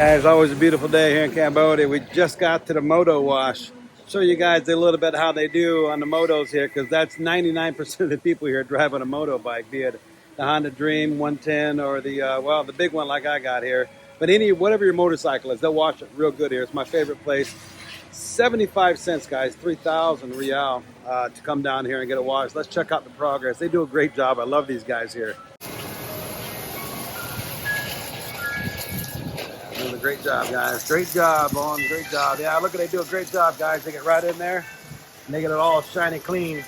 It's always a beautiful day here in Cambodia. We just got to the Moto wash. Show you guys a little bit how they do on the motos here, because that's 99% of the people here driving a motorbike, be it the Honda Dream 110 or the well, the big one like I got here. But whatever your motorcycle is, they'll wash it real good here. It's my favorite place. 75 cents, guys, 3,000 real to come down here and get it washed. Let's check out the progress. They do a great job. I love these guys here. Doing a great job, guys. Great job, Owen. Great job. Yeah, look at they do a great job, guys. They get right in there and they get it all shiny clean.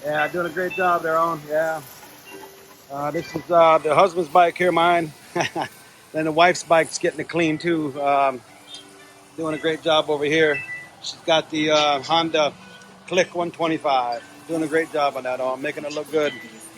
Yeah, doing a great job there, Owen. Yeah. This is the husband's bike here, mine. Then the wife's bike's getting it clean too. Doing a great job over here. She's got the Honda Click 125. Doing a great job on that, Owen. Making it look good.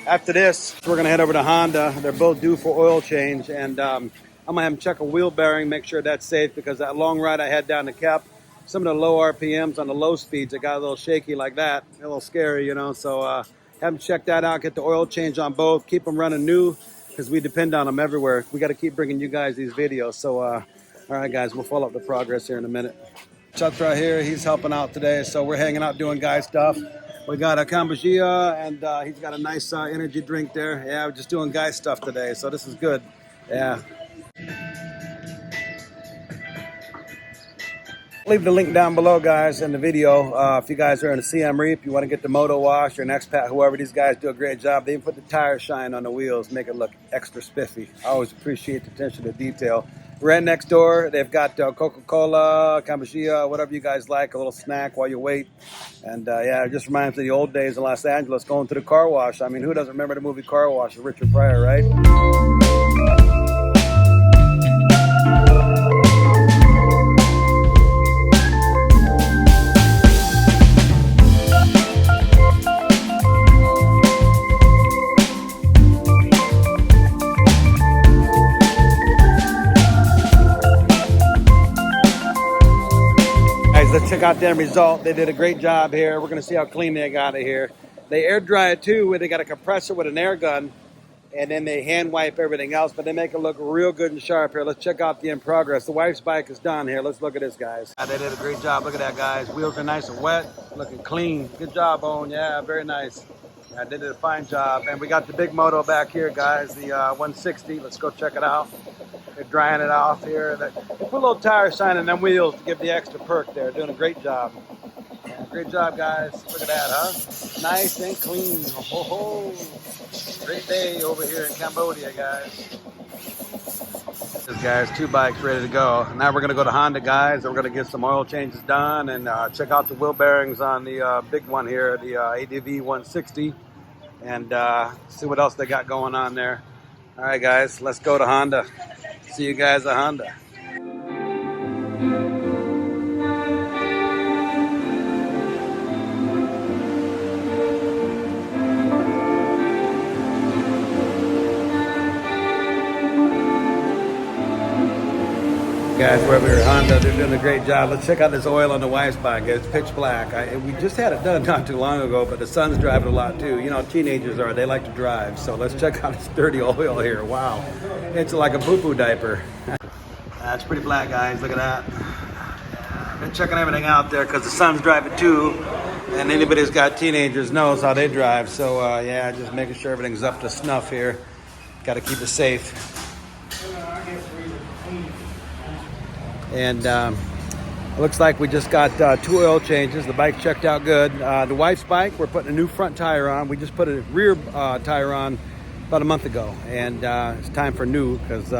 After this, we're gonna head over to Honda. They're both due for oil change, and I'm gonna have them check a wheel bearing, make sure that's safe, because that long ride I had down the Cap, some of the low RPMs on the low speeds, it got a little shaky like that, a little scary, you know. So have them check that out, get the oil change on both, keep them running new, because we depend on them everywhere. We got to keep bringing you guys these videos. So all right, guys, we'll follow up the progress here in a minute. Chuck's right here. He's helping out today, so we're hanging out doing guy stuff. We got a Cambodia, and he's got a nice energy drink there. Yeah, we're just doing guy stuff today, so this is good. Yeah. Leave the link down below, guys, in the video. If you guys are in a Siem Reap, you want to get the Moto wash or an expat, whoever, these guys do a great job. They even put the tire shine on the wheels, make it look extra spiffy. I always appreciate the attention to detail. Right next door, they've got Coca-Cola, Cambodia, whatever you guys like, a little snack while you wait. And yeah, it just reminds me of the old days in Los Angeles, going to the car wash. I mean, who doesn't remember the movie Car Wash with Richard Pryor, right? Let's check out their result. They did a great job here. We're going to see how clean they got it here. They air dry it too, where they got a compressor with an air gun, and then they hand wipe everything else, but they make it look real good and sharp here. Let's check out the in progress. The wife's bike is done here. Let's look at this, guys. They did a great job. Look at that, guys. Wheels are nice and wet, looking clean. Good job, Owen. Yeah, very nice. Yeah, they did a fine job. And we got the big Moto back here, guys, the 160. Let's go check it out. They're drying it off here. They put a little tire shine on them wheels to give the extra perk there. Doing a great job. Yeah, great job, guys. Look at that, huh? Nice and clean. Oh, great day over here in Cambodia, guys. This guys, 2 bikes ready to go. Now we're going to go to Honda, guys. And we're going to get some oil changes done and check out the wheel bearings on the big one here, the ADV 160. And see what else they got going on there. All right, guys, let's go to Honda. See you guys at Honda. Guys, we're over here at Honda. They're doing a great job. Let's check out this oil on the wife's bike. It's pitch black. We just had it done not too long ago, but the son's driving a lot too. You know, teenagers they like to drive. So let's check out this dirty oil here. Wow. It's like a poo-poo diaper. It's pretty black, guys. Look at that. Been checking everything out there because the son's driving too. And anybody who's got teenagers knows how they drive. So yeah, just making sure everything's up to snuff here. Got to keep it safe. And it looks like we just got 2 oil changes. The bike checked out good. The wife's bike, we're putting a new front tire on. We just put a rear tire on about a month ago. And it's time for new, because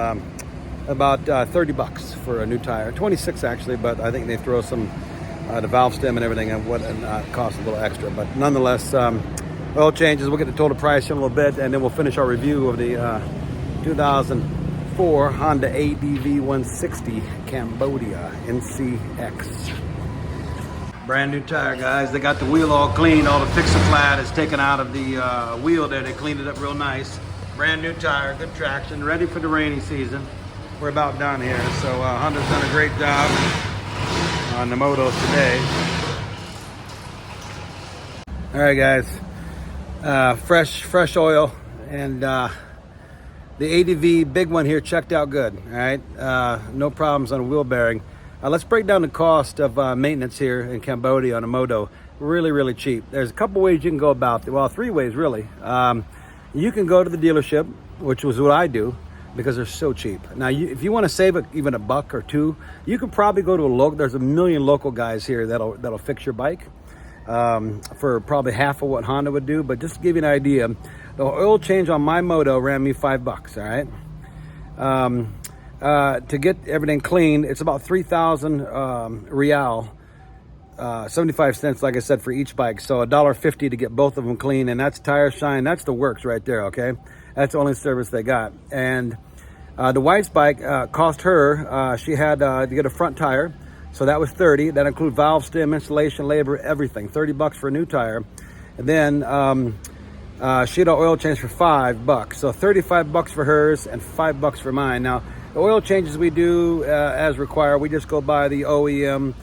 about 30 bucks for a new tire. 26 actually, but I think they throw some, the valve stem and everything, and what costs a little extra. But nonetheless, oil changes. We'll get the total price in a little bit, and then we'll finish our review of the 2004 Honda ADV 160 Cambodia NCX. Brand new tire, guys. They got the wheel all cleaned. All the fix-a-flat is taken out of the wheel there. They cleaned it up real nice. Brand new tire, good traction, ready for the rainy season. We're about done here. So Honda's done a great job on the Motos today. All right, guys. Fresh oil, and The ADV big one here checked out good. All right, no problems on a wheel bearing. Let's break down the cost of maintenance here in Cambodia on a Moto. Really cheap. There's a couple ways you can go about it. Well, 3 ways really. You can go to the dealership, which was what I do, because they're so cheap. Now, if you want to save even a buck or two, you can probably go to a local. There's a million local guys here that'll fix your bike for probably half of what Honda would do. But just to give you an idea, the oil change on my Moto ran me $5. All right. To get everything clean, it's about 3,000 real, 75 cents, like I said, for each bike. So $1.50 to get both of them clean, and that's tire shine. That's the works right there. Okay, that's the only service they got. And the wife's bike cost her. She had to get a front tire, so that was 30. That includes valve stem, installation, labor, everything. $30 for a new tire, and then she had an oil change for $5. So $35 for hers and $5 for mine. Now, the oil changes we do as required. We just go by the OEM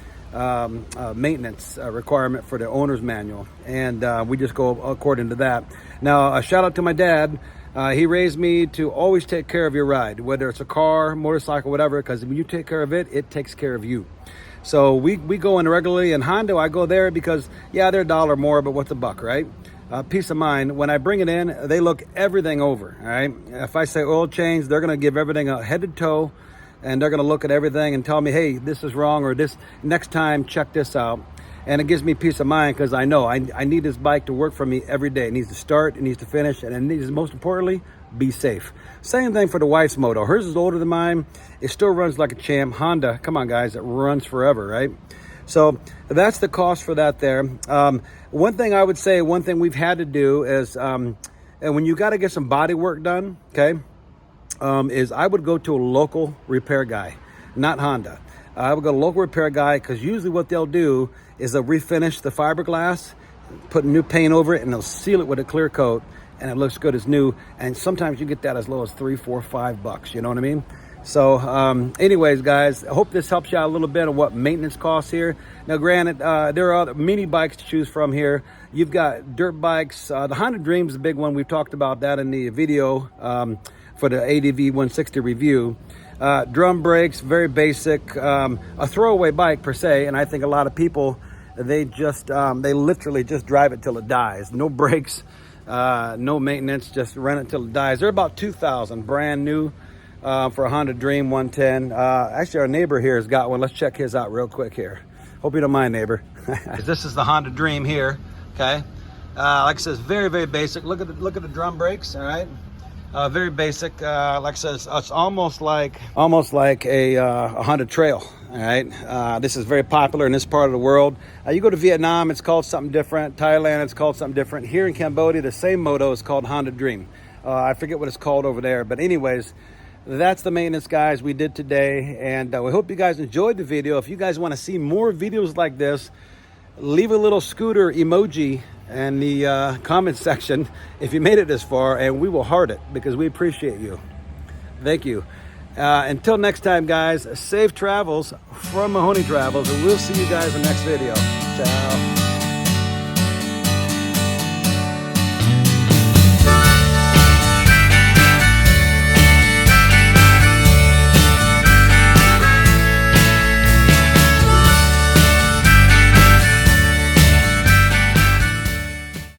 maintenance requirement for the owner's manual, and we just go according to that. Now, a shout out to my dad. He raised me to always take care of your ride, whether it's a car, motorcycle, whatever, because when you take care of it, it takes care of you. So we go in regularly. In Honda, I go there because, yeah, they're $1 more, but what's a buck, right? Peace of mind. When I bring it in, they look everything over, all right? If I say oil change, they're going to give everything a head to toe, and they're going to look at everything and tell me, hey, this is wrong, or this next time, check this out. And it gives me peace of mind because I know I need this bike to work for me every day. It needs to start, it needs to finish, and it needs, most importantly, be safe. Same thing for the wife's Moto. Hers is older than mine. It still runs like a champ. Honda, come on, guys, it runs forever, right? So that's the cost for that there. One thing I would say, one thing we've had to do is, and when you got to get some body work done, okay, is I would go to a local repair guy, not Honda. I would go to a local repair guy because usually what they'll do is they'll refinish the fiberglass, put new paint over it, and they'll seal it with a clear coat, and it looks good as new. And sometimes you get that as low as $3, $4, $5. You know what I mean? So anyways, guys, I hope this helps you out a little bit on what maintenance costs here. Now, granted, there are other mini bikes to choose from here. You've got dirt bikes. The Honda Dream is a big one. We've talked about that in the video for the ADV 160 review. Drum brakes, very basic, a throwaway bike per se, and I think a lot of people, they literally just drive it till it dies. No brakes, no maintenance, just run it till it dies. They're about 2,000, brand new, for a Honda Dream 110. Actually, our neighbor here has got one. Let's check his out real quick here. Hope you don't mind, neighbor. This is the Honda Dream here, okay? Like I said, very basic. Look at the drum brakes, all right? Very basic. Like I said, it's almost like a Honda Trail. All right. This is very popular in this part of the world. You go to Vietnam, it's called something different. Thailand, it's called something different. Here in Cambodia, the same Moto is called Honda Dream. I forget what it's called over there, but anyways, that's the maintenance, guys, we did today, and we hope you guys enjoyed the video. If you guys want to see more videos like this, leave a little scooter emoji in the comment section if you made it this far, and we will heart it because we appreciate you. Thank you. Until next time, guys, safe travels from Mahoney Travels, and we'll see you guys in the next video. Ciao.